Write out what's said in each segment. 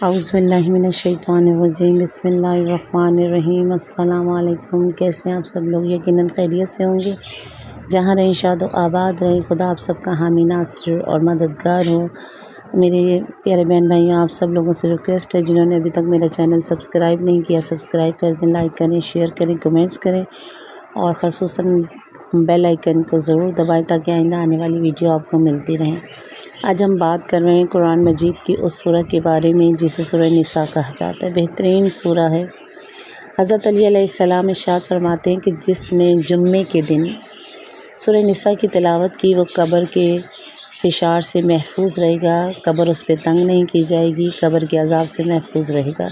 اعوذ باللہ من الشیطان الرجیم بسم اللہ الرحمن الرحیم۔ السلام علیکم، کیسے ہیں آپ سب لوگ؟ یقیناً خیریت سے ہوں گے، جہاں رہیں شاد و آباد رہیں، خدا آپ سب کا حامی ناصر اور مددگار ہو۔ میرے پیارے بہن بھائیوں، آپ سب لوگوں سے ریکویسٹ ہے جنہوں نے ابھی تک میرا چینل سبسکرائب نہیں کیا، سبسکرائب کر دیں، لائک کریں، شیئر کریں، کمنٹس کریں اور خصوصاً بیل آئیکن کو ضرور دبائیں تاکہ آئندہ آنے والی ویڈیو آپ کو ملتی رہیں۔ آج ہم بات کر رہے ہیں قرآن مجید کی اس سورہ کے بارے میں جسے سورہ نساء کہا جاتا ہے۔ بہترین سورہ ہے۔ حضرت علی علیہ السلام ارشاد فرماتے ہیں کہ جس نے جمعے کے دن سورہ نساء کی تلاوت کی وہ قبر کے فشار سے محفوظ رہے گا، قبر اس پہ تنگ نہیں کی جائے گی، قبر کے عذاب سے محفوظ رہے گا۔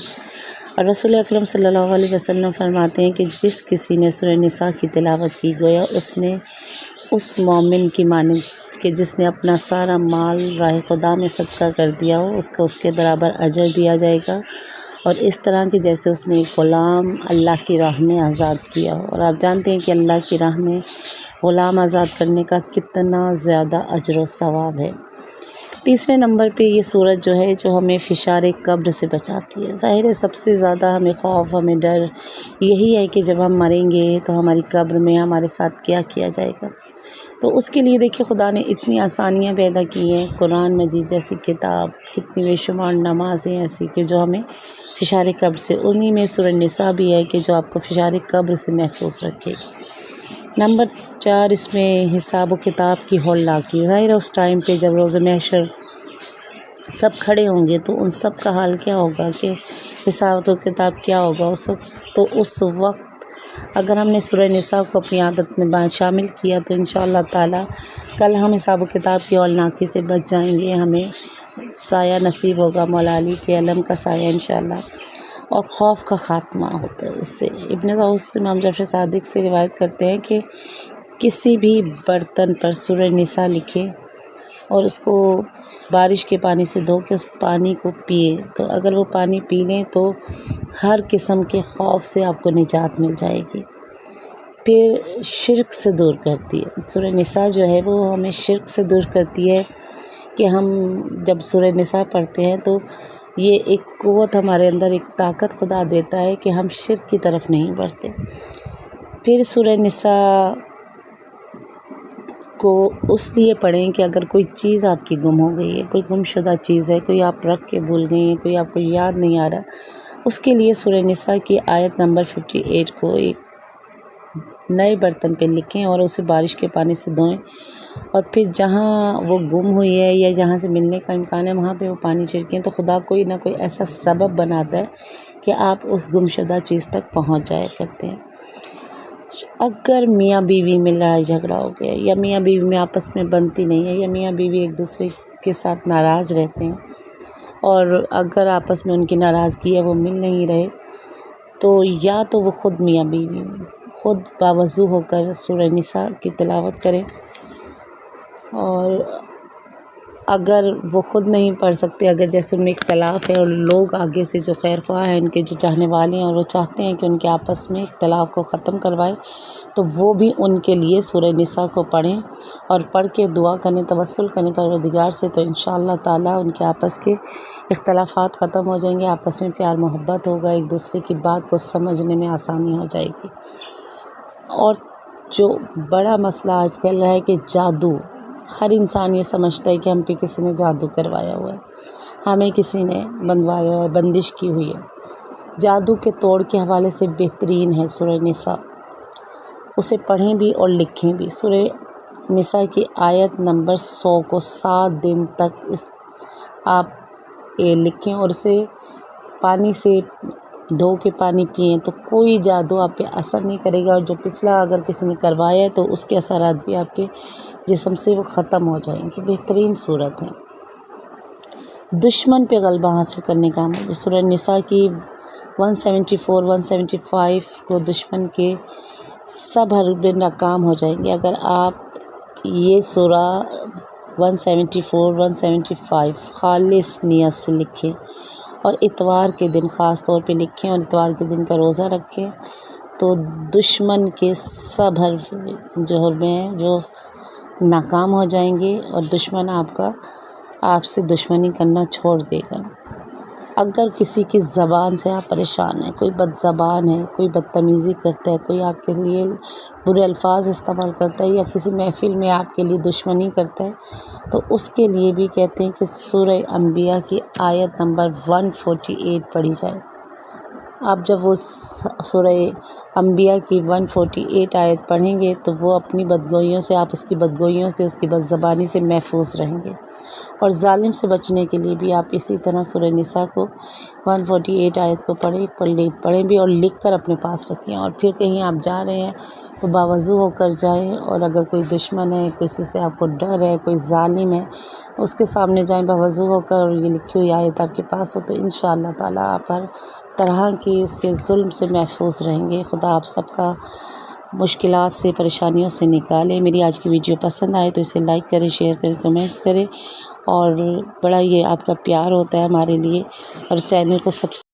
اور رسول اکرم صلی اللہ علیہ وسلم فرماتے ہیں کہ جس کسی نے سورہ نساء کی تلاوت کی گویا اس نے اس مومن کی مانند کہ جس نے اپنا سارا مال راہ خدا میں صدقہ کر دیا ہو، اس کا اس کے برابر اجر دیا جائے گا، اور اس طرح کہ جیسے اس نے ایک غلام اللہ کی راہ میں آزاد کیا ہو۔ اور آپ جانتے ہیں کہ اللہ کی راہ میں غلام آزاد کرنے کا کتنا زیادہ اجر و ثواب ہے۔ تیسرے نمبر پہ یہ سورت جو ہے جو ہمیں فشار قبر سے بچاتی ہے۔ ظاہر ہے سب سے زیادہ ہمیں خوف، ہمیں ڈر یہی ہے کہ جب ہم مریں گے تو ہماری قبر میں ہمارے ساتھ کیا کیا جائے گا۔ تو اس کے لیے دیکھیں خدا نے اتنی آسانیاں پیدا کی ہیں، قرآن مجید جیسی کتاب، کتنی بے شمار نمازیں ایسی کہ جو ہمیں فشار قبر سے، انہی میں سورہ نساء بھی ہے کہ جو آپ کو فشار قبر سے محفوظ رکھے گی۔ نمبر 4، اس میں حساب و کتاب کی ہولناکی۔ ظاہر ہے اس ٹائم پہ جب روز محشر سب کھڑے ہوں گے تو ان سب کا حال کیا ہوگا کہ حساب و کتاب کیا ہوگا اس وقت۔ تو اس وقت اگر ہم نے سورہ نساء کو اپنی عادت میں شامل کیا تو انشاءاللہ تعالی کل ہم حساب و کتاب کی ہولناکی سے بچ جائیں گے، ہمیں سایہ نصیب ہوگا، مولا علی کے علم کا سایہ انشاءاللہ، اور خوف کا خاتمہ ہوتا ہے اس سے۔ ابن طاووس امام جعفر صادق سے روایت کرتے ہیں کہ کسی بھی برتن پر سورہ نساء لکھے اور اس کو بارش کے پانی سے دھو کے اس پانی کو پیے تو اگر وہ پانی پی لیں تو ہر قسم کے خوف سے آپ کو نجات مل جائے گی۔ پھر شرک سے دور کرتی ہے سورہ نساء جو ہے، وہ ہمیں شرک سے دور کرتی ہے کہ ہم جب سورہ نساء پڑھتے ہیں تو یہ ایک قوت ہمارے اندر، ایک طاقت خدا دیتا ہے کہ ہم شرک کی طرف نہیں بڑھتے۔ پھر سورہ نساء کو اس لیے پڑھیں کہ اگر کوئی چیز آپ کی گم ہو گئی ہے، کوئی گم شدہ چیز ہے، کوئی آپ رکھ کے بھول گئی ہیں، کوئی آپ کو یاد نہیں آ رہا، اس کے لیے سورہ نساء کی آیت نمبر 58 کو ایک نئے برتن پہ لکھیں اور اسے بارش کے پانی سے دھوئیں، اور پھر جہاں وہ گم ہوئی ہے یا جہاں سے ملنے کا امکان ہے وہاں پہ وہ پانی چھڑکیں تو خدا کوئی نہ کوئی ایسا سبب بناتا ہے کہ آپ اس گم شدہ چیز تک پہنچ جایا کرتے ہیں۔ اگر میاں بیوی میں لڑائی جھگڑا ہو گیا یا میاں بیوی میں آپس میں بنتی نہیں ہے یا میاں بیوی ایک دوسرے کے ساتھ ناراض رہتے ہیں اور اگر آپس میں ان کی ناراضگی ہے وہ مل نہیں رہے تو یا تو وہ خود میاں بیوی خود باوضو ہو کر سورہ نساء کی تلاوت کریں، اور اگر وہ خود نہیں پڑھ سکتے، اگر جیسے ان میں اختلاف ہے اور لوگ آگے سے جو خیر خواہ ہیں، ان کے جو چاہنے والے ہیں اور وہ چاہتے ہیں کہ ان کے آپس میں اختلاف کو ختم کروائے تو وہ بھی ان کے لیے سورہ نساء کو پڑھیں اور پڑھ کے دعا کریں، توسل کریں پروردگار سے، تو انشاءاللہ تعالی ان کے آپس کے اختلافات ختم ہو جائیں گے، آپس میں پیار محبت ہوگا، ایک دوسرے کی بات کو سمجھنے میں آسانی ہو جائے گی۔ اور جو بڑا مسئلہ آج کل ہے کہ جادو، ہر انسان یہ سمجھتا ہے کہ ہم پہ کسی نے جادو کروایا ہوا ہے، ہمیں کسی نے بندھوایا ہوا ہے، بندش کی ہوئی ہے۔ جادو کے توڑ کے حوالے سے بہترین ہے سورہ نساء، اسے پڑھیں بھی اور لکھیں بھی۔ سورہ نساء کی آیت نمبر 100 کو 7 دن تک آپ لکھیں اور اسے پانی سے دھو کے پانی پئیں تو کوئی جادو آپ پہ اثر نہیں کرے گا، اور جو پچھلا اگر کسی نے کروایا ہے تو اس کے اثرات بھی آپ کے جسم سے وہ ختم ہو جائیں گے۔ بہترین صورت ہے۔ دشمن پہ غلبہ حاصل کرنے کا عمل، سورہ نساء کی 174 175 کو دشمن کے سب حربے ناکام ہو جائیں گے اگر آپ یہ سورہ 174 175 خالص نیت سے لکھیں اور اتوار کے دن خاص طور پہ لکھیں اور اتوار کے دن کا روزہ رکھیں تو دشمن کے سب حربے ہیں جو ناکام ہو جائیں گے اور دشمن آپ سے دشمنی کرنا چھوڑ دے گا۔ اگر کسی کی زبان سے آپ پریشان ہیں، کوئی بد زبان ہے، کوئی بدتمیزی کرتا ہے، کوئی آپ کے لیے برے الفاظ استعمال کرتا ہے یا کسی محفل میں آپ کے لیے دشمنی کرتا ہے، تو اس کے لیے بھی کہتے ہیں کہ سورہ انبیاء کی آیت نمبر 148 پڑھی جائے۔ آپ جب وہ سورہ انبیاء کی 148 آیت پڑھیں گے تو وہ اپنی بدگوئیوں سے، آپ اس کی بدگوئیوں سے، اس کی بد زبانی سے محفوظ رہیں گے۔ اور ظالم سے بچنے کے لیے بھی آپ اسی طرح سورہ نساء کو 148 آیت کو پڑھیں بھی اور لکھ کر اپنے پاس رکھیں، اور پھر کہیں آپ جا رہے ہیں تو باوضو ہو کر جائیں، اور اگر کوئی دشمن ہے، کسی سے آپ کو ڈر ہے، کوئی ظالم ہے، اس کے سامنے جائیں باوضو ہو کر، اور یہ لکھی ہوئی آیت آپ کے پاس ہو تو انشاءاللہ تعالیٰ آپ ہر طرح کی اس کے ظلم سے محفوظ رہیں گے۔ خدا آپ سب کا مشکلات سے، پریشانیوں سے نکالے۔ میری آج کی ویڈیو پسند آئے تو اسے لائک کریں، شیئر کریں، کمنٹس کریں، اور بڑا یہ آپ کا پیار ہوتا ہے ہمارے لیے، اور چینل کو سبسکرائب